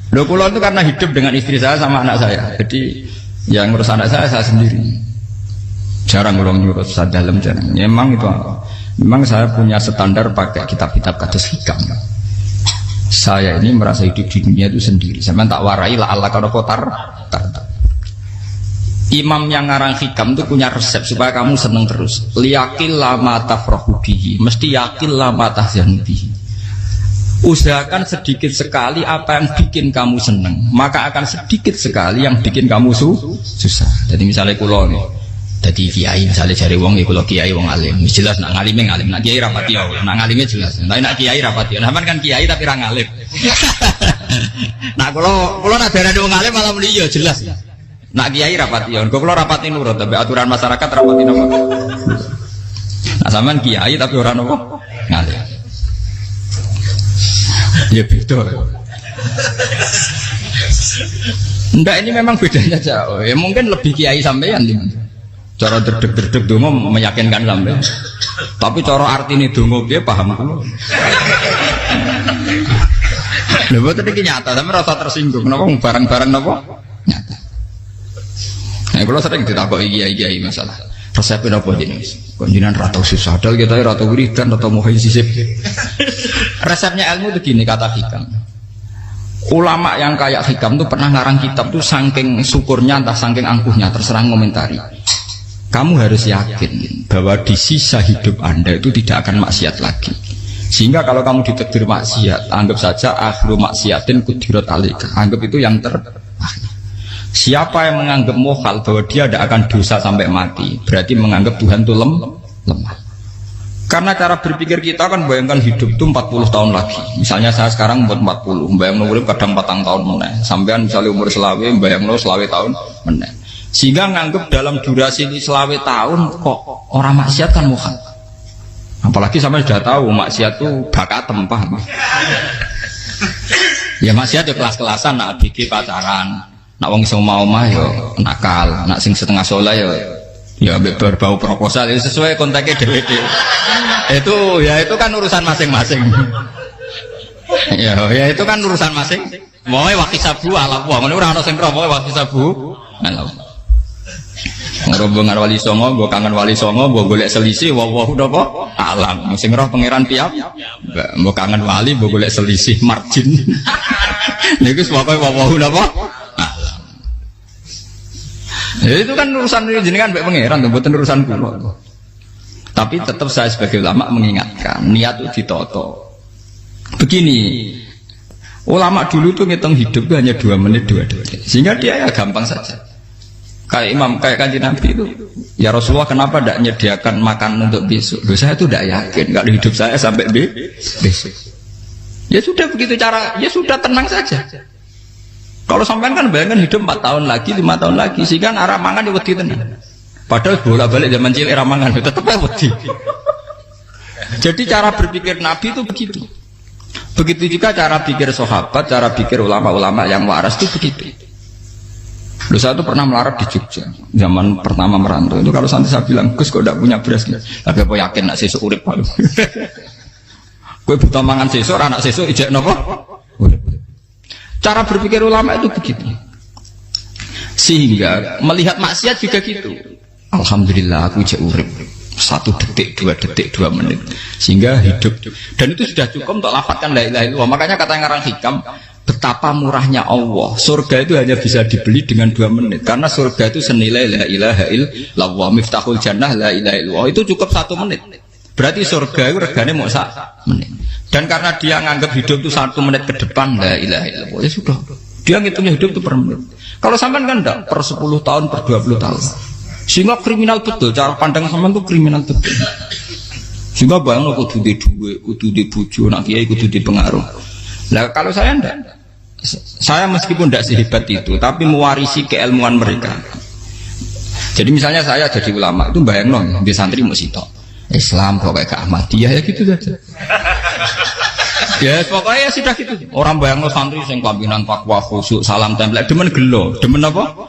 Loh kula itu karena hidup dengan istri saya sama anak saya. Jadi yang ngurus anak saya sendiri. Jarang kula ngurus dalam jarang. Memang itu memang saya punya standar pakai kitab-kitab kados hikam. Saya ini merasa hidup di dunia itu sendiri. Saya tak warai la Allah kalau kotar. Imam yang ngarang hikam itu punya resep supaya kamu seneng terus. Liyakil lama tafrahu bihi, mesti yakil lama tahzanu bihi. Usahakan sedikit sekali apa yang bikin kamu seneng, maka akan sedikit sekali yang bikin kamu susah. Jadi misalnya kulo nih, jadi kiai misalnya cari wong, kulo kiai wong alim, jelas nak ngalim ngalim, nak kiai rapati ya, nak ngalimnya jelas. Tapi nak kiai rapati, nah kan kiai tapi orang ngalim. Nah kulo nak darah wong alim malah beli jelas. Nak kiai rapati ya, kulo rapati nurut, tapi aturan masyarakat rapati nopo. Nah sampean kiai tapi orang nopo ngalim. Ya beda. Enggak, ini memang bedanya jauh. Ya mungkin lebih kiai sampean cara derdek-derdek dongo meyakinkan sampean. Tapi cara artine dongo piye paham kulo. Lha boten iki nyata, sampe rasa tersinggung. Napa barang-barang napa? Nyata. Nah, kulo sering ditakoki kiai-kiai masalah. Resepnya apa jenenge? Kok jenengan ra tau susah dal kita ra tau wiridan atau mau sisip. Resepnya ilmu itu gini kata hikam. Ulama yang kayak hikam tuh pernah ngarang kitab tuh saking syukurnya entah saking angkuhnya terserah ngomentari. Kamu harus yakin bahwa di sisa hidup Anda itu tidak akan maksiat lagi. Sehingga kalau kamu ditakdir maksiat, anggap saja akhiru maksiatin kudirat alika. Anggap itu yang terakhir. Siapa yang menganggap mohal bahwa dia tidak akan dosa sampai mati, berarti menganggap Tuhan itu lemah. Karena cara berpikir kita kan bayangkan hidup itu 40 tahun lagi. Misalnya saya sekarang umur 40, bayang urip kadang 4 tahun meneh. Sampean misalnya umur selawe, bayang selawe tahun meneh. Sehingga menganggap dalam durasi selawe tahun kok orang maksiat kan mohal. Apalagi sampai sudah tahu maksiat itu bakatem, paham? Ya maksiat ya kelas-kelasan, nak bikin pacaran. Nak wong iso omah ya nakal, nak sing setengah soleh ya berbau proposal ya sesuai kontaknya DWD. Itu kan urusan masing-masing. ya itu kan urusan masing. Moe waktu sabu ala wah, ngene ora ana sing ro moe waktu sabu. Ala. Ngrobongan wali songo, mbok kangen wali songo, mbok golek selisih wawahu napa? Alam. Sing roh pangeran piyap. Mbok kangen wali, mbok golek selisih margin. Niku pokoke wawahu napa? Ya itu kan urusan jenengan mbek pangeran to, mboten urusan kula. Tapi tetap saya sebagai ulama mengingatkan, niat itu ditoto. Begini, ulama dulu tuh ngitung hidup itu hanya 2 menit 2 detik. Sehingga dia ya gampang saja. Kayak imam, kayak kanjeng Nabi itu, ya Rasulullah kenapa tidak menyediakan makan untuk besok? Loh, saya itu tidak yakin kalau hidup saya sampai besok. Ya sudah begitu cara, ya sudah tenang saja. Kalau sampean kan bayangkan hidup 4 tahun lagi, 5 tahun lagi, sehingga arah mangan di wedi tenan. Padahal bolak-balik zaman cilik arah mangan tetap wedi. Jadi cara berpikir Nabi itu begitu. Begitu juga cara pikir sahabat, cara pikir ulama-ulama yang waras itu begitu. Loh, saya itu pernah melarat di Jogja zaman pertama merantau itu. Kalau santai saya bilang, Gus kok tidak punya beras nih? Tapi apa yakin nak sesuk urip Pak? Kowe buta mangan sesuk, anak sesuk ijek napa? Cara berpikir ulama itu begitu. Sehingga melihat maksiat juga gitu. Alhamdulillah aku ijek urip 1 detik, 2 detik, 2 menit. Sehingga hidup. Dan itu sudah cukup untuk lafadzkan la ilaha illallah. Makanya kata yang ngarang hikam, betapa murahnya Allah. Surga itu hanya bisa dibeli dengan 2 menit. Karena surga itu senilai la ilaha illallah. Miftahul jannah la ilaha illallah. Itu cukup 1 menit. Berarti surga itu regane mau 1 menit. Dan karena dia nganggap hidup itu 1 menit ke depan la ilaha illallah, ya sudah. Dia ngitungnya hidup itu per menit. Kalau sampean kan enggak, per 10 tahun, per 20 tahun. Sehingga kriminal betul, cara pandang sampean itu kriminal betul. Sehingga bayang kudu di duwe, kudu di bojo, nak kiai kudu di pengaruh. Lah kalau saya enggak. Saya meskipun tidak sehebat itu, tapi mewarisi keilmuan mereka. Jadi misalnya saya jadi ulama itu bayang di santri musitok Islam kok kayak ke Ahmadiyah ya gitu saja. Ya pokoknya ya sudah gitu. Orang bayang santri sing pampinan takwa khusyuk salam tempel demen gelo, demen apa?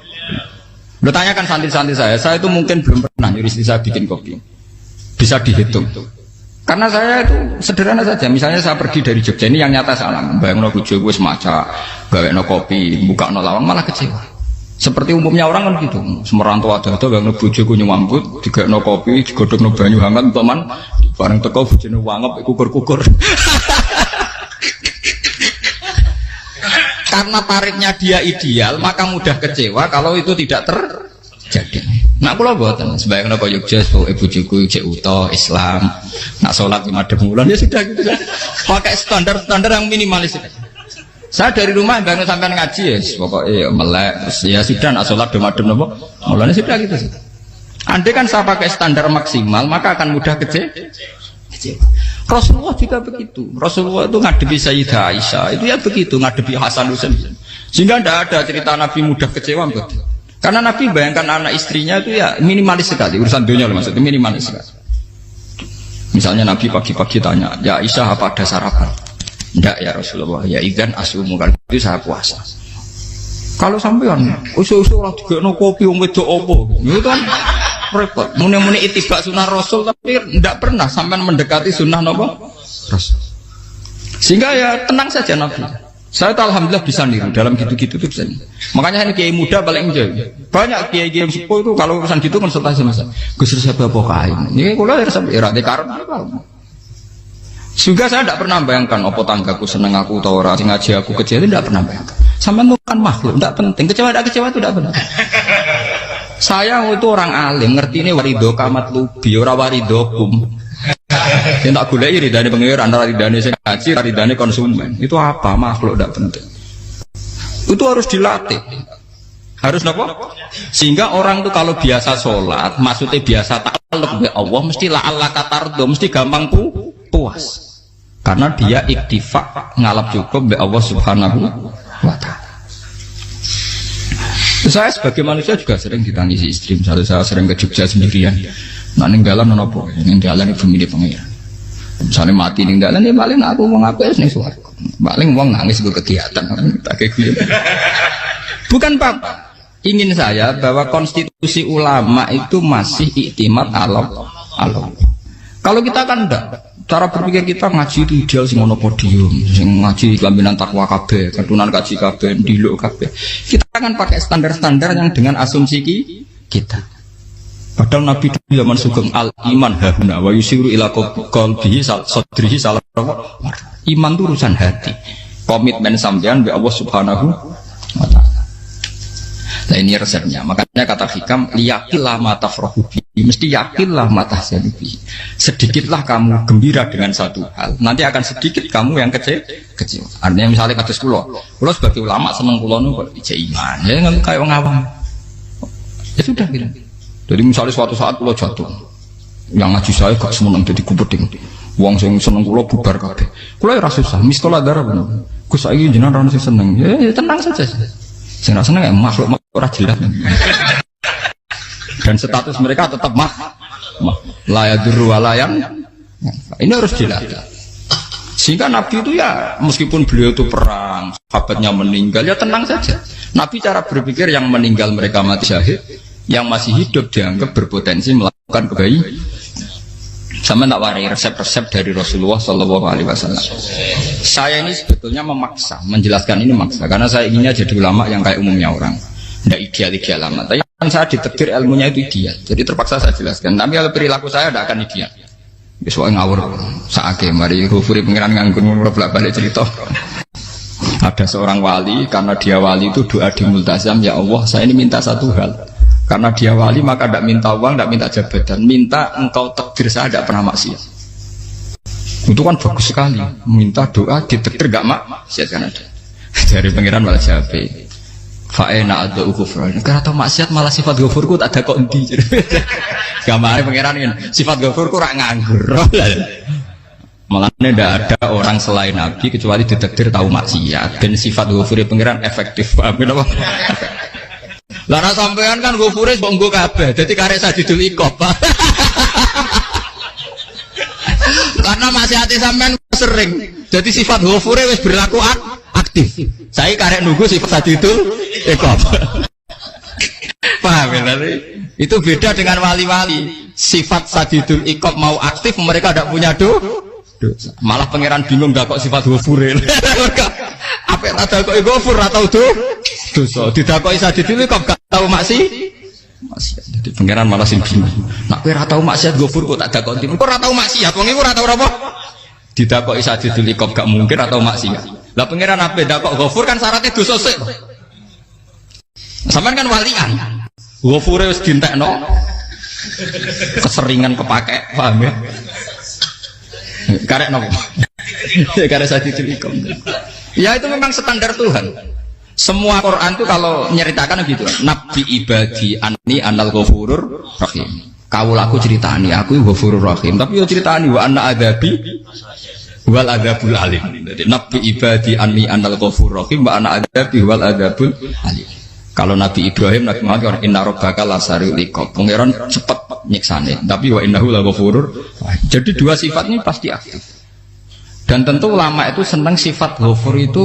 Lo tanyakan santri-santri saya itu mungkin belum pernah nyuruh istri saya bikin kopi. Bisa dihitung. Karena saya itu sederhana saja. Misalnya saya pergi dari Jogja, ini yang nyata salah. Bayang bojo gue semaca gawekno kopi, bukakno lawang malah kecewa. Seperti umumnya orang kan gitu. Semerantau ada gak bojoku nyuambut, digawekno kopi, digodhogno banyu hangat teman, bareng teko bojone wangep kukur-kukur. Karena tarifnya dia ideal, maka mudah kecewa kalau itu tidak terjadi. Nak kula mboten, sebayangno kaya Jogja, bojoku cek utuh Islam, nak salat 5 wulan ya sudah gitu. Pakai standar-standar yang minimalis. Saya dari rumah bangun sampai ngaji ya, pokoknya melek, ya sudah nak salat madem napa, mulane sudah gitu. Andai kan saya pakai standar maksimal, maka akan mudah kecewa. Rasulullah juga begitu. Rasulullah itu ngadepi Sayyidah Aisyah, itu ya begitu, ngadepi Hasan Husain. Sehingga tidak ada cerita Nabi mudah kecewa, betul. Karena Nabi bayangkan anak istrinya itu ya minimalis sekali, urusan dunia loh maksudnya minimalis sekali. Misalnya Nabi pagi-pagi tanya, ya Aisyah apa ada sarapan? Tidak ya Rasulullah, ya ikan asumu kan itu saya puasa. Kalau sampean usul-usul lah juga no kopi wedok opo, itu kan repot. Muni-muni itibak sunnah Rasul tapi tidak pernah sampean mendekati sunnah nopo Rasul. Sehingga ya tenang saja Nabi. Saya tuh alhamdulillah bisa niru dalam gitu-gitu tuh bisa. Makanya ini kiai muda paling enjoy. Banyak kiai-kiai sepuh itu kalau urusan gitu konsultasi sama saya. Gus resep apa kain? Ini kalau resep era dekarep apa? Juga saya tidak pernah bayangkan apa tanggaku seneng aku atau orang ngaji aku kecewa itu tidak pernah bayangkan. Sampai bukan makhluk, tidak penting. Kecewa itu tidak benar. Saya itu orang alim, ngerti ini warido kamat lubi, ora waridokum. Yang tak gulai ridane pengira antara ridane sing ngaji, ridane konsumen. Itu apa? Makhluk tidak penting. Itu harus dilatih. Harus apa? Sehingga orang itu kalau biasa sholat, maksudnya biasa takluk be Allah, mesti la'alla katardo, mesti gampang puas. Karena dia iktifak ngalap cukup be Allah Subhanahu wa ta'ala. Saya sebagai manusia juga sering ditangisi istri. Misalnya saya sering ke Jogja sendirian. Nah ninggalan apa? Ninggalan itu milih pengira. Misalnya mati ninggalan ya paling aku mau ngapain nih suara. Paling mau nangis gue kegiatan. Bukan Pak. Ingin saya bahwa konstitusi ulama itu masih iktimat Allah. Kalau kita kan enggak. Cara berpikir kita ngaji itu ideal sing ono podium, sing ngaji kelaminan takwa kabeh, ketunan kaji kabeh, ndiluk kabeh. Kita akan pakai standar-standar yang dengan asumsi kita. Padahal Nabi di zaman sugeng al iman hahuna wa yusiru ila qalbihi sadrihi salah. Iman itu urusan hati. Komitmen sampean be Allah Subhanahu wa taala. Nah ini resepnya. Makanya kata hikam liyakillah matafrahu bi. Mesti yakinlah matahsanu bi. Sedikitlah kamu gembira dengan satu hal. Nanti akan sedikit kamu yang kecil. Artinya misalnya kados kula sebagai ulama seneng kula nu kok ijek iman. Ya nggak kayak wong awam. Ya sudah gitu. Jadi misalnya suatu saat kula jatuh. Yang ngaji saya gak semeneng dadi kupeding. Wong sing seneng kula bubar kabeh. Kula ya ora susah, miskola darah bener. Gus saiki jenengan ora sing seneng. Ya tenang saja. Sing ora seneng ya makhluk ora jelas. Dan status mereka tetap la yadurru wa la yan. Ini harus dilatih. Sehingga Nabi itu ya meskipun beliau itu perang, sahabatnya meninggal ya tenang saja. Nabi cara berpikir yang meninggal mereka mati syahid, yang masih hidup dianggap berpotensi melakukan kebaikan. Sama tak warai resep-resep dari Rasulullah Shallallahu Alaihi Wasallam. Saya ini sebetulnya memaksa, menjelaskan ini maksa, karena saya inginnya jadi ulama yang kayak umumnya orang, tidak ideal lama. Tapi kan saya ditakdir ilmunya itu ideal, jadi terpaksa saya jelaskan. Tapi kalau perilaku saya tidak akan ideal. Soalnya ngawur, saake mari Ghafuri pengiran nganggur bolak balik cerita. Ada seorang wali, karena dia wali itu doa di multazam, ya Allah, saya ini minta satu hal. Karena dia wali maka tidak minta uang, tidak minta jabatan, minta engkau takdir saya tidak pernah maksiat. Itu kan bagus sekali, minta doa ditakdir gak maksiat kan ada. Dari pengiran malah jawab, fa'ena ada ukufran. Karena tahu maksiat malah sifat ghafurku tak ada kok enti. Gambarnya pengiran ini sifat ghafurku rak nganggur. Malah tidak ada orang selain Nabi kecuali ditakdir tahu maksiat dan sifat ghafuri pengiran efektif. Amin apa? Lara sampean kan ghafure kok nggo kabeh. Dadi karek sajidul iqab. Karena maksiate sampean sering. Jadi sifat ghafure wis berlaku aktif. Saya karek nunggu sifat sajidul iqab. Paham ya? Itu beda dengan wali-wali. Sifat sajidul iqab mau aktif mereka tidak punya dosa. Malah pangeran bingung gak kok sifat ghafure. Apa tak dakoki ghafur atau dosa. Didakoki sadidil kok gak tau maksiat. Jadi pangeran malah sing bingung. Nak kowe ora tau maksiat ghafur kok tak dakoki. Kok ora tau maksiat, wong iku ora tau apa? Didakoki sadidil kok gak mungkin atau maksiat. Lah pangeran ape dakok ghafur kan syaratnya dosa sik. Sampeyan kan walian. Ghafure wis dientekno. Keseringan kepake, paham ya? Karek nopo? Karek sadidil ikom. Ya itu memang standar Tuhan. Semua Quran itu kalau menyeritakan gitu. Nabi ibadi anni anal ghafurur rahim. Kaulaku ceritani aku ghafurur rahim. Tapi yo ceritani wa anna adabi wal adabul alim. Jadi Nabi ibadi anni anal ghafurur rahim wa anna adabi wal adabul alim. Kalau Nabi Ibrahim, Nabi Muhammad kan inna rabbaka lasari'ul iqab. Pangeran cepat nyiksane. Tapi wa innahu laghafurur. Jadi dua sifat ini pasti aktif. Dan tentu ulama itu senang sifat ghafur itu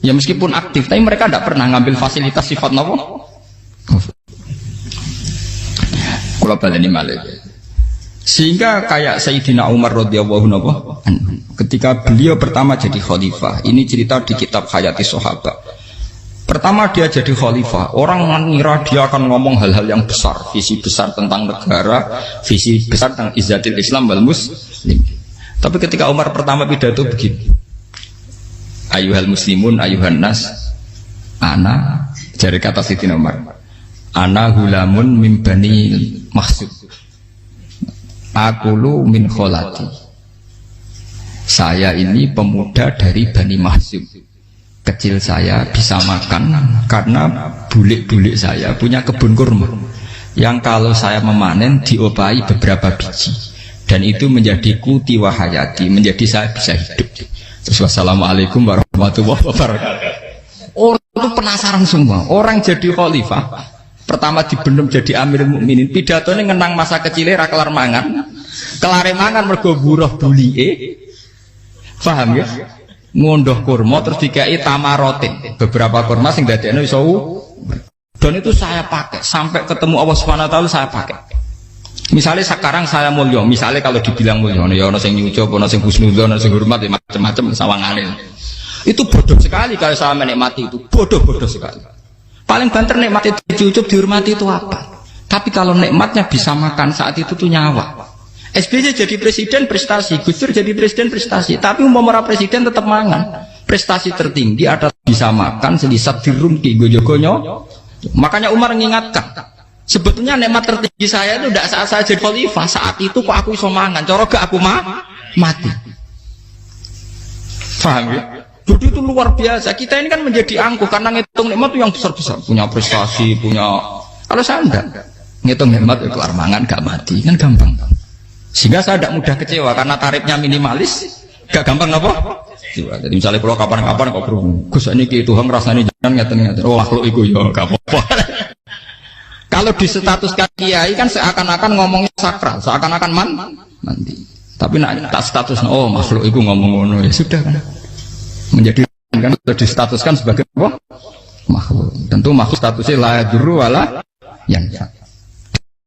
ya meskipun aktif, tapi mereka tidak pernah ngambil fasilitas sifat nopo. Kula baleni malih. Sehingga kayak Sayyidina Umar radhiyallahu anhu ketika beliau pertama jadi khalifah, ini cerita di kitab Hayati Sahabat. Pertama dia jadi khalifah, orang mengira dia akan ngomong hal-hal yang besar, visi besar tentang negara, visi besar tentang izzatil Islam wal muslim. Tapi ketika Umar pertama pidato begini, ayuhal muslimun ayuhan nas, ana, dari kata Sayyidina Umar, ana hulamun min bani Mahsud, akulu min kholati. Saya ini pemuda dari Bani Mahsud. Kecil saya bisa makan karena bulik-bulik saya punya kebun kurma yang kalau saya memanen diopahi beberapa biji dan itu menjadi kuti wahayati, menjadi saya bisa hidup. Terus wassalamualaikum warahmatullahi wabarakatuh. Orang itu penasaran semua. Orang jadi khalifah pertama dibenem jadi Amirul Mukminin, pidatonya ngenang masa kecilnya ra kelar mangan, kelare mangan mergo buruh bulike. Paham ya? Ngondoh kurma terus dikai tamarotin, beberapa kurma sing dadekno iso dan itu saya pakai sampai ketemu Allah Subhanahu wa taala saya pakai. Misalnya sekarang saya mulya, misalnya kalau dibilang mulya ya ana sing nyucuk, ana sing husnudzon, ana sing hormat ya macam-macam sawangane. Itu bodoh sekali kalau saya menikmati itu, bodoh sekali. Paling banter nikmati dicucup dihormati itu apa? Tapi kalau nikmatnya bisa makan saat itu tuh nyawa. SBY jadi presiden prestasi, Gus Dur jadi presiden prestasi, tapi umpama presiden tetap mangan. Prestasi tertinggi ada bisa makan selisat dirumki gojogonyo. Makanya Umar mengingatkan, sebetulnya nikmat tertinggi saya itu tidak saat saya jadi khalifah, saat itu kok aku iso mangan, cara gak aku mati. Paham ya? Jadi itu luar biasa. Kita ini kan menjadi angkuh karena ngitung nikmat itu yang besar-besar, punya prestasi, punya. Kalau saya enggak ngitung nikmat itu kelar mangan gak mati, kan gampang. Sehingga saya tidak mudah kecewa karena tarifnya minimalis, gak gampang apa? Jadi misalnya kalau kapan-kapan kok berhubung, Gus ini Tuhan rasanya jangan ngeten-ngeten. Oh makhluk itu ya gak apa-apa. Kalau di status kiai kan seakan-akan ngomongnya sakral, seakan-akan mandi. Tapi nak tak status, oh makhluk itu ngomong-ngomong ya sudah kan. Menjadi kan sudah distatuskan sebagai apa? Makhluk. Tentu makhluk statusnya la yadurru wala yanfa.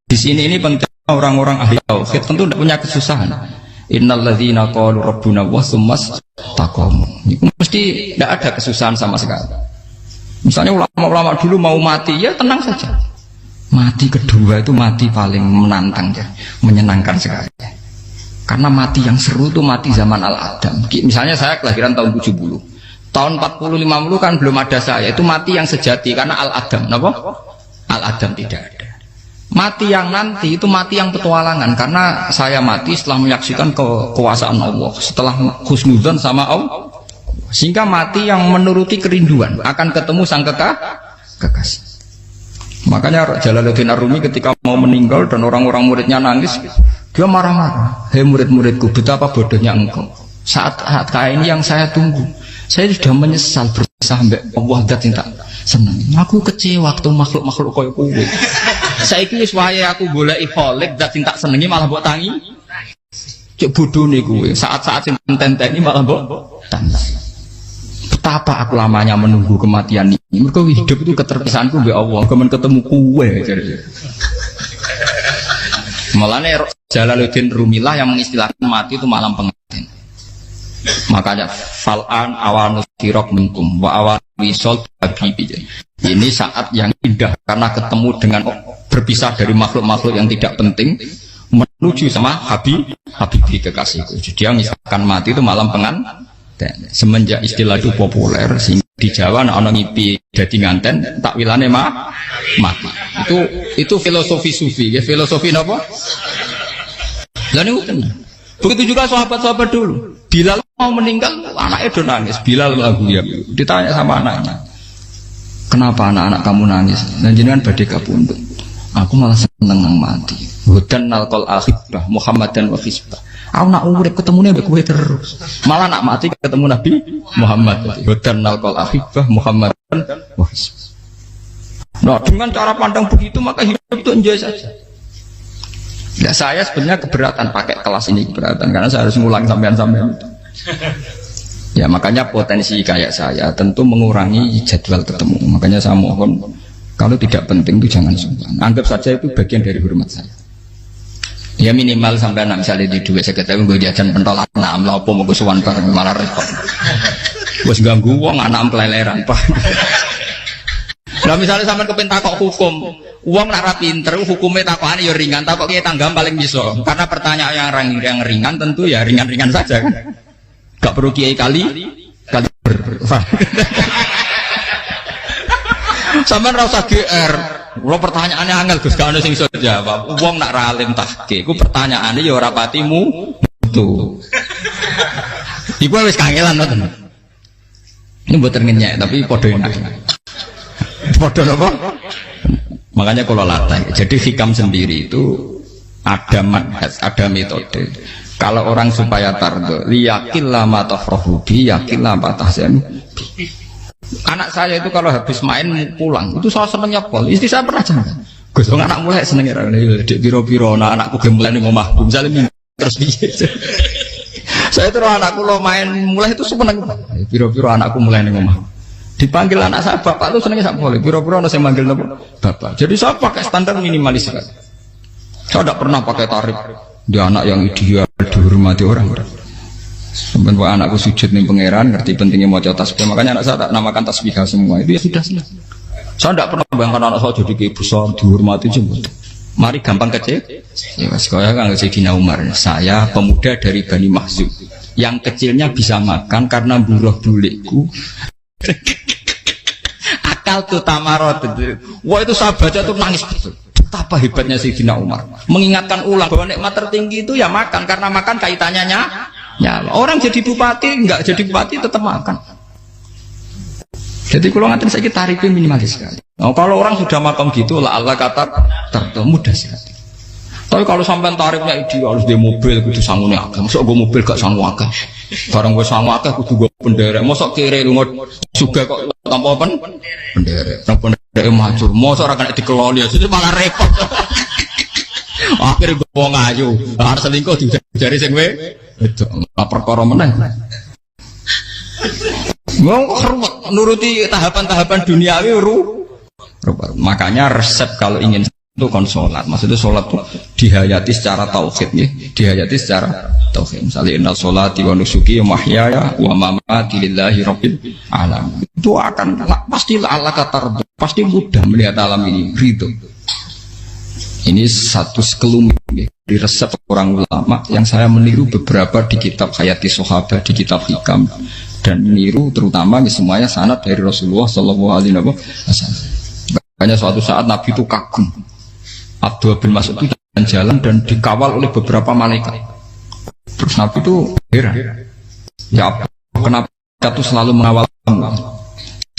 Di sini ini penting. Orang-orang ahli tauhid tentu tidak punya kesusahan. Innalladzina qalu rabbuna wa tsummas taqamu. Itu mesti tidak ada kesusahan sama sekali. Misalnya ulama-ulama dulu mau mati, ya tenang saja. Mati kedua itu mati paling menantang ya, menyenangkan sekali. Karena mati yang seru itu mati zaman Al-Adam. Misalnya saya kelahiran tahun 70. Tahun 40-50 kan belum ada saya. Itu mati yang sejati karena Al-Adam. Kenapa? Al-Adam tidak ada. Mati yang nanti itu mati yang petualangan karena saya mati setelah menyaksikan kekuasaan Allah, setelah husnudzon sama Allah, sehingga mati yang menuruti kerinduan akan ketemu sang kekasih. Makanya Jalaluddin Ar-Rumi ketika mau meninggal dan orang-orang muridnya nangis, dia marah-marah. Hei murid-muridku, betapa bodohnya engkau. Saat kayak ini yang saya tunggu, saya sudah menyesal berusaha sampai Allah dat tak senang. Aku kecewa waktu makhluk-makhluk koyo kowe. Saiki wis wayahe aku goleki kholik dat sing tak senengi malah mbok tangi. Cek bodone kowe. Saat-saat sing tenteni malah mbok tangi. Betapa aku lamanya menunggu kematian ini. Mergo hidup itu keterpisahanku mbek Allah, kemen ketemu kowe. Malane Jalaluddin Rumilah yang mengistilahkan mati itu malam pengantin. Makanya fal'an awanus sirok minkum wa awan wisol habibi. Ini saat yang indah karena ketemu dengan berpisah dari makhluk-makhluk yang tidak penting menuju sama habibi kekasihku. Jadi dia misalkan mati itu malam semenjak istilah itu populer sehingga di Jawa ana ngipi dadi nganten takwilane mati. Itu filosofi sufi, ya filosofi napa? Lah niku tenan. Begitu juga sahabat-sahabat dulu. Bilal mau meninggal, anaknya udah nangis. Bilal lagu ya. Ditanya sama anaknya, kenapa anak-anak kamu nangis? Dan jenengan badhe kapundhut. Aku malah seneng nang mati. Hudan nalqal akhibah Muhammadan wa hisbah. Aku nak urip ketemune mbek kowe terus. Malah nak mati ketemu Nabi Muhammad. Hudan nalqal akhibah Muhammadan wa hisbah. Nah, dengan cara pandang begitu maka hidup itu enjoy saja. Ya saya sebenarnya keberatan pakai kelas ini, keberatan karena saya harus ngulang sampean-sampean itu. Ya makanya potensi kayak saya tentu mengurangi jadwal ketemu. Makanya saya mohon kalau tidak penting itu jangan sungkan. Anggap saja itu bagian dari hormat saya. Ya minimal sampai misalnya di duit saya ketahui gue jajan pentolan lah apa mau gue suwan bareng malah repot. Bos ganggu wong anak peleleran pak. Nah misalnya sampai kepen takok hukum, uang nak pinter, hukumnya takokan ya ringan, takok kita tanggam paling bisa. Karena pertanyaan yang ringan tentu ya ringan-ringan saja. Gak perlu kiai kali ber. Sampai rasa GR, kalau pertanyaannya angel Gus gak ada sing iso jawab. Uang nak ralim tahke, ku pertanyaannya ya ora patimu tuh. Iku wis kangelan nonton. Ini buat ngenyek tapi podo enak. Podo apa? Makanya kalau latih. Jadi hikam sendiri itu ada manhaj, ada metode. Kalau orang supaya tardo, liyakillah ma tafrahubi, yakillah ma tahzanu. Anak saya itu kalau habis main pulang, itu saya senengnya pol. Istri saya pernah jangan. Gus, anak mulai senengnya dek biro-biro, anakku gemulai nih ngomah. Misalnya terus biasa. Saya terus anakku lo main mulai itu seneng. Biro-biro anakku mulai nih ngomah. Dipanggil anak saya bapak itu senengnya sak boleh. Biro-biro saya manggil bapak. Jadi saya pakai standar minimalis kan. Saya tidak pernah pakai tarif. Dia anak yang ideal dihormati orang. Sampai anakku sujud nih pangeran, ngerti pentingnya mau tasbih. Makanya anak saya tak namakan tasbih semua. Itu ya sudah selesai. Saya tidak pernah bayangkan anak saya jadi kayak besar dihormati jemput. Mari gampang kecil. Ya sekolah kan Sayyidina Umar. Saya pemuda dari Bani Mahzum. Yang kecilnya bisa makan karena buruh bulikku. Akal tuh tamarot. Wah itu saya baca tuh nangis betul. Betapa hebatnya Sayyidina Umar. Mengingatkan ulang bahwa nikmat tertinggi itu ya makan. Karena makan kaitannya nyala. Orang jadi bupati, enggak jadi bupati tetap makan. Jadi kalau ngantin saya tarifnya minimalis sekali. Nah, kalau orang sudah makan gitu, lah Allah kata mudah sekali. Tapi kalau sampai tarifnya ideal harus di mobil, kudu sangune akeh. Masuk gue mobil gak sanggup akeh. Barang gue sanggup akeh, kudu gue penderek. Masuk kiri lu juga kok tanpa apa? Penderek. Penderek maju. Masuk orang kena dikeloli, jadi malah repot. Akhirnya gue mau ngaju. Harus selingkuh dari sing we. Itu perkara meneh. Mau hormat nuruti tahapan-tahapan duniawi makanya resep kalau ingin itu kan sholat. Maksudnya sholat itu dihayati secara tauhid ya. Dihayati secara tauhid. Misalnya innal sholati wa nusuki wa mahyaya wa mamati lillahi rabbil alamin. Itu akan pasti Allah katar, pasti mudah melihat alam ini ridho. Ini satu sekelumit ya, di resep orang ulama yang saya meniru beberapa di kitab Hayati Sahabat, di kitab Hikam, dan meniru terutama semuanya sanad dari Rasulullah Shallallahu Alaihi Wasallam. Makanya suatu saat Nabi itu kagum. Abdullah bin Mas'ud itu jalan dan dikawal oleh beberapa malaikat. Terus Nabi itu heran. Ya kenapa itu selalu mengawal kamu?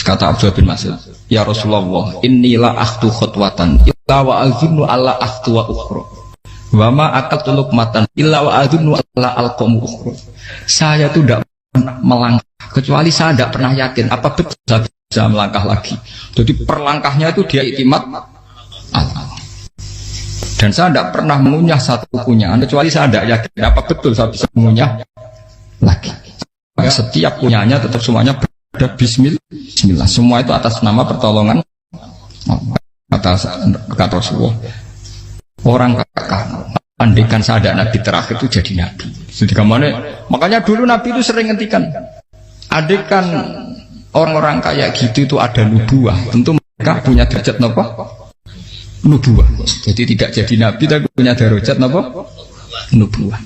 Kata Abdullah bin Mas'ud, ya Rasulullah, inilah akhtu khutwatan illa wa azunnu alla akhtu wa ukhra wa ma akatu luqmatan illa wa azunnu alla alqamu ukhra. Saya itu tidak pernah melangkah kecuali saya tidak pernah yakin apa betul saya bisa melangkah lagi. Jadi perlangkahnya itu dia iktimat Allah. Dan saya tidak pernah mengunyah satu kunyahan kecuali saya tidak yakin apa betul saya bisa mengunyah lagi. Setiap kunyahnya tetap semuanya ada bismillah. Semua itu atas nama pertolongan atas kata Rasulullah. Orang kakak andikan saya ada nabi terakhir itu jadi nabi. Jadi kemana? Makanya dulu Nabi itu sering ngendikan, adekan orang-orang kayak gitu itu ada nubuah, tentu mereka punya derajat napa? Nubuah. Jadi tidak jadi nabi tapi punya derajat napa? Nubuah.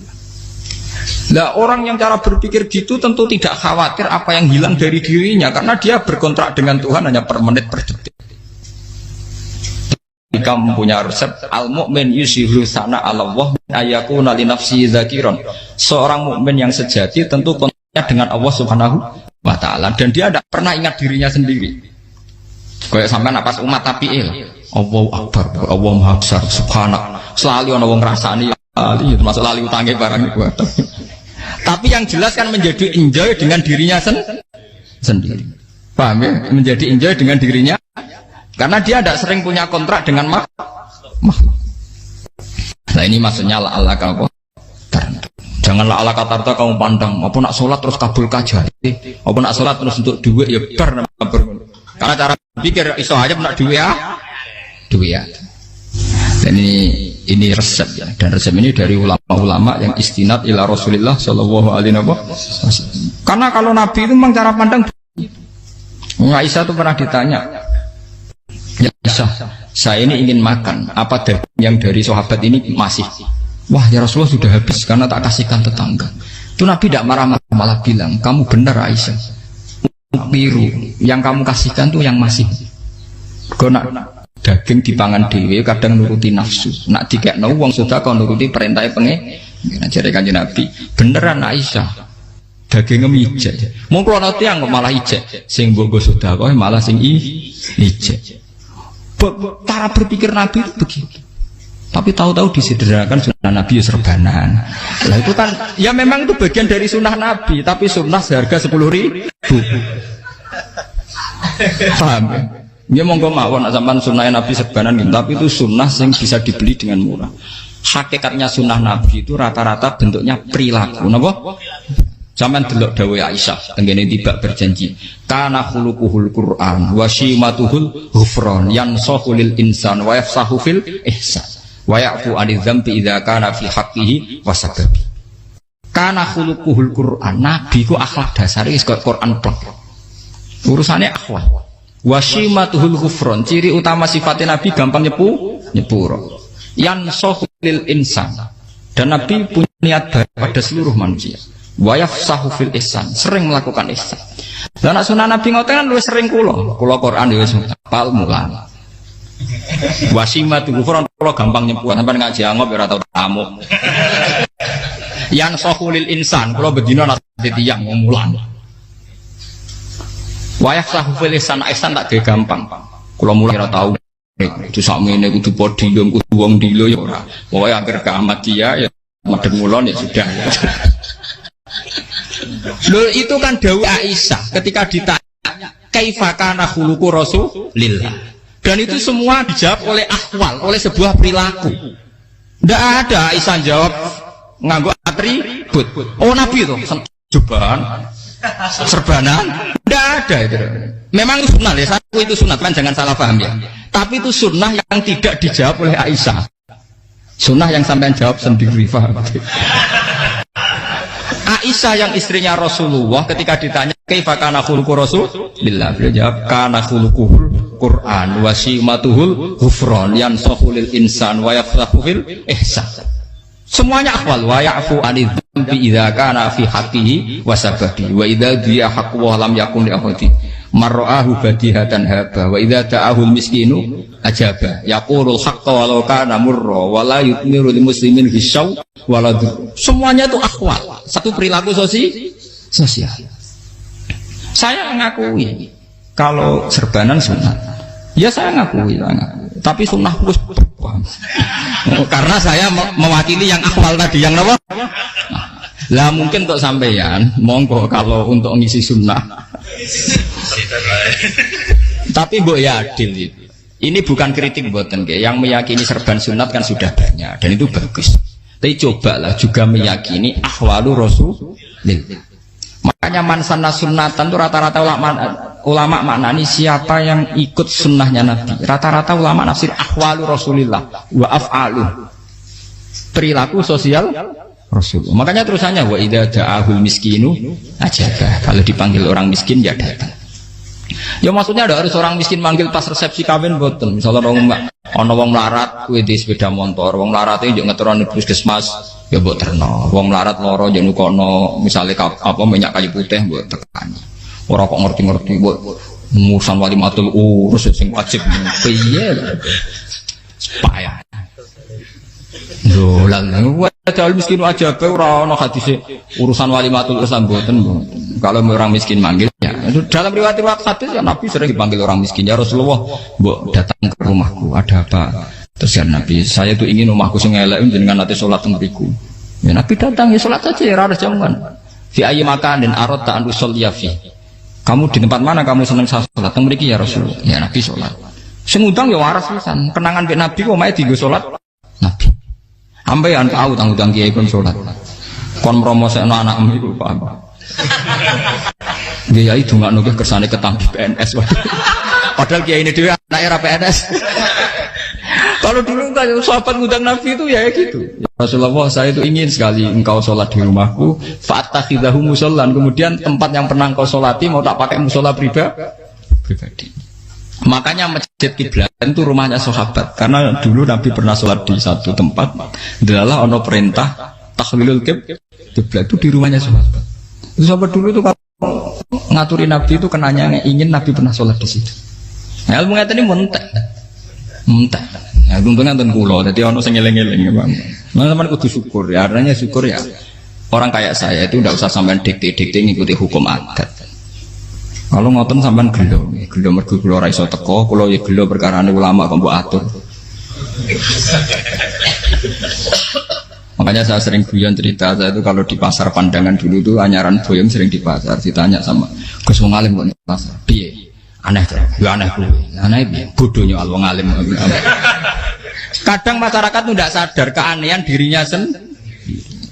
Nah orang yang cara berpikir gitu tentu tidak khawatir apa yang hilang dari dirinya, karena dia berkontrak dengan Tuhan hanya per menit per detik. Jika mempunyai resep al-mu'min yusiru sana Allah ayakuna li nafsi dzakiron. Seorang mukmin yang sejati tentu kontaknya dengan Allah Subhanahu wa taala dan dia tidak pernah ingat dirinya sendiri. Kayak sampai napas umat tapiil. Allahu akbar, Allah maha besar, subhanak. Selalu ana wong ngrasani ali termasuk lali utange barang iku. Tapi yang jelas kan menjadi enjoy dengan dirinya sendiri. Paham ya? Menjadi enjoy dengan dirinya. Karena dia tidak sering punya kontrak dengan makhluk. Nah ini maksudnya Allah apa? Janganlah Allah kata kamu pandang. Apa nak sholat terus kabul kajati? Apa nak sholat terus untuk duit ya bar. Karena cara pikir iso aja nak duit ya. Dan ini resep ya. Dan resep ini dari ulama-ulama yang istinad ila Rasulullah Shallallahu Alaihi Wasallam. Karena kalau Nabi itu memang cara pandang. Aisyah itu pernah ditanya. Ya Aisyah, saya ini ingin makan apa yang dari sahabat ini masih. Wah ya Rasulullah sudah habis karena tak kasihkan tetangga. Itu Nabi tidak marah-marah, malah bilang kamu benar Aisyah. Biru yang kamu kasihkan tuh yang masih. Karena daging dipangan dewe kadang nuruti nafsu. Nak dikekno wong sudah kau nuruti perintah pengen. Jadi kanjeng Nabi beneran Aisyah. Daging ngijek. Mau kalau tiang malah ijek. Sing bogo sudah kau malah sing ijek. Cara berpikir Nabi itu begitu. Tapi tahu-tahu disederhanakan sunnah Nabi serbanan. Lah itu kan ya memang itu bagian dari sunnah Nabi, tapi sunnah seharga 10.000. Paham ya? Ya monggo mawon sampean sunnah Nabi serbanan gitu, tapi itu sunnah yang bisa dibeli dengan murah. Hakikatnya sunnah Nabi itu rata-rata bentuknya perilaku, napa? Sampeyan delok dawuh Aisyah tengene tiba berjanji kana khuluquhul Qur'an wa shimatuhul ghufran yansahu lil insan wa yafsahu fil ihsan wa ya'fu 'anil dzambi idza kana fi haqqihi wa sababi. Kana khuluquhul Qur'an, nabi ku akhlak dasare wis kaya Quran plek. Urusane akhlak. Wa shimatuhul ghufran, ciri utama sifatnya nabi gampang nyepuro. Yansahu lil insan. Dan nabi punya niat baik pada seluruh manusia. Wa yafsahu fil ihsan, sering melakukan ihsan. Lah nek sunah Nabi ngoten kan luwih sering kula Quran ya wis hafal mulang. Wasimatu kufron kula gampang nyebut sampean ngaji angop ya ora tau tamu. Yang sahulil insan kula bedina nasi tiyang mulang. Wa yafsahu fil ihsan tak ge gampang. Kula mulang ora tau. Itu sakmene kudu podium kudu wong dilo ya ora. Pokoke akhir kiamat dia ya madhep mulon ya sudah. Loh itu kan dawuh Aisyah ketika ditanya kaifa kana khuluqu Rasulillah. Dan itu semua dijawab oleh ahwal, oleh sebuah perilaku. Tidak ada Aisyah jawab nganggo atribut. Oh Nabi itu serbanan. Tidak ada itu. Memang itu sunnah ya, satu itu sunnah kan jangan salah paham ya. Tapi itu sunnah yang tidak dijawab oleh Aisyah. Sunnah yang sampean jawab sendiri, paham? Aisyah yang istrinya Rasulullah ketika ditanya kaifa kana khuluqu Rasulillah, beliau jawab kana khuluquhul Qur'an wa simatuhul ghufran yansahu lil insan wa yafsahu fil ihsan. Semuanya akhwal wa ya'fu 'anil dzambi idza kana fi haqqihi wa sababi wa idza dia haqqu wa lam yakun li ahadi marra'ahu badihatan haba wa idza ta'ahul miskinu ajaba yaqulul haqqa walau kana murra wa la yutmiru lil muslimin hisau waladhu. Semuanya itu akhwal, satu perilaku sosial. Saya mengakui kalau serbanan sunat, ya saya ngakui. Tapi sunnah plus karena saya mewakili yang akhwal tadi, yang apa? Lah mungkin untuk sampeyan, monggo kalau untuk ngisi sunnah. Tapi mbok ya adil itu. Ini bukan kritik mboten nggih. Yang meyakini serban sunat kan sudah banyak dan itu bagus. Tapi cobalah juga meyakini ahwalu Rasulillah. Makanya mansana sunnatan itu rata-rata ulama maknani siapa yang ikut sunnahnya Nabi. Rata-rata ulama nafsir ahwalu Rasulillah wa af'alu. Perilaku sosial Rasulullah. Makanya terusannya wa idza da'ahul miskinu ajaba. Kalau dipanggil orang miskin ya datang. Ya maksudnya ada harus orang miskin manggil pas resepsi kawin boten. Misalnya ana wong melarat kuwi di sepeda motor, wong melarat iki yo ngeteroni puskesmas ya mbok terno. Wong melarat lara yo nukono misale apa minyak kayu putih mbok tekani. Ora kok ngerti-ngerti mbok ngurusan walimatul urus sing wajib piye. Payah. Lho, lan wajal miskin aja pe ora ana hadise urusan walimatul ursan mboten. Kalau orang miskin manggil ya. Dalam riwayat hadis ya Nabi sering dipanggil orang miskin. Ya Rasulullah, mbok datang ke rumahku, ada apa? Terus ya Nabi, saya tuh ingin rumahku sing elek jenengan nanti salat teng mriku. Ya Nabi datang ya salat saja ya ora jaman. Fi ayyi makanin aradta an usolliya fi. Kamu di tempat mana kamu seneng salat teng mriki ya Rasulullah. Ya Nabi salat. Sing ngundang ya waras pisan. Kenangan mek Nabi kok mae dienggo salat Nabi. Ambean tahu tanggung kiai kon salat. Kon promosekno anakmu iku paham. Kiai dongakno ki kersane ketampi PNS. Padahal kiai ini dhewe anak era PNS. Kalau dulu kan sahabat ngundang Nabi itu ya gitu. Ya Rasulullah, saya itu ingin sekali engkau sholat di rumahku. Fa'atakhidahu musollan. Kemudian tempat yang pernah engkau sholati mau tak pakai musola pribadi. Makanya masjid kiblat itu rumahnya sahabat. Karena dulu Nabi pernah sholat di satu tempat. Adalah ono perintah tahlilul kiblat itu di rumahnya sahabat. Itu sahabat dulu itu kalau ngaturin Nabi itu kenanya ingin Nabi pernah sholat di situ. Nah, ilmu ngeten ini mentek. Ya untungnya nonton kulo, jadi ono sing eling-eling ya Bang. Teman-teman kudu syukur ya, artinya syukur ya. Orang kayak saya itu tidak usah sampean dikte-dikte ngikuti hukum adat. Kalau ngoten sampean gelo mergo kula ora iso teko, kula ya gelo perkarane ulama kok mbok atur. Makanya saya sering guyon cerita, saya itu kalau di pasar Pandangan dulu tuh anyaran boyong sering di pasar, ditanya sama Gus wong alim kok di pasar. Piye? Aneh tuh, ya aneh kuwi. Aneh piye? Bodohnya al wong alim. Kadang masyarakat tuh tidak sadar keanehan dirinya sendiri.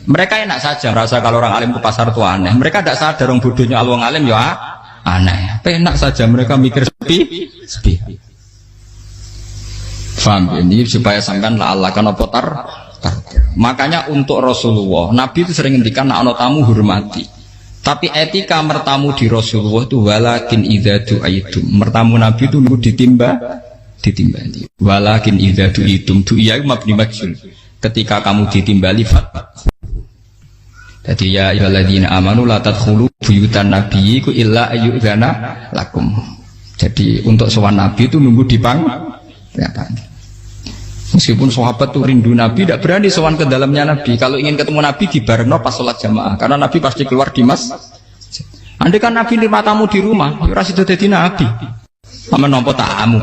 Mereka enak saja merasa kalau orang alim ke pasar itu aneh. Mereka tidak sadar orang bodohnya al wong alim ya aneh. Enak saja mereka mikir sepi. Faham ini supaya sampean la Allah kan apa tar. Makanya untuk Rasulullah, Nabi itu sering ngendikan nek ana tamu hormati. Tapi etika mertamu di Rasulullah itu walakin idza du'aitum. Mertamu Nabi itu nunggu ditimbali. Walakin idza du'itum du'iya mabni majhul. Ketika kamu ditimbali fat. Jadi ya ayyuhalladzina amanu la tadkhulu buyutan nabiyyi illa ayyudzana lakum. Jadi untuk sowan Nabi itu nunggu dipanggil. Meskipun sahabat tuh rindu Nabi, tidak berani sowan ke dalamnya Nabi. Kalau ingin ketemu Nabi di barengno pas sholat jamaah, karena Nabi pasti keluar di andai kan Nabi nerima tamu di rumah, ora sida dadi Nabi. Sama nampa tamu.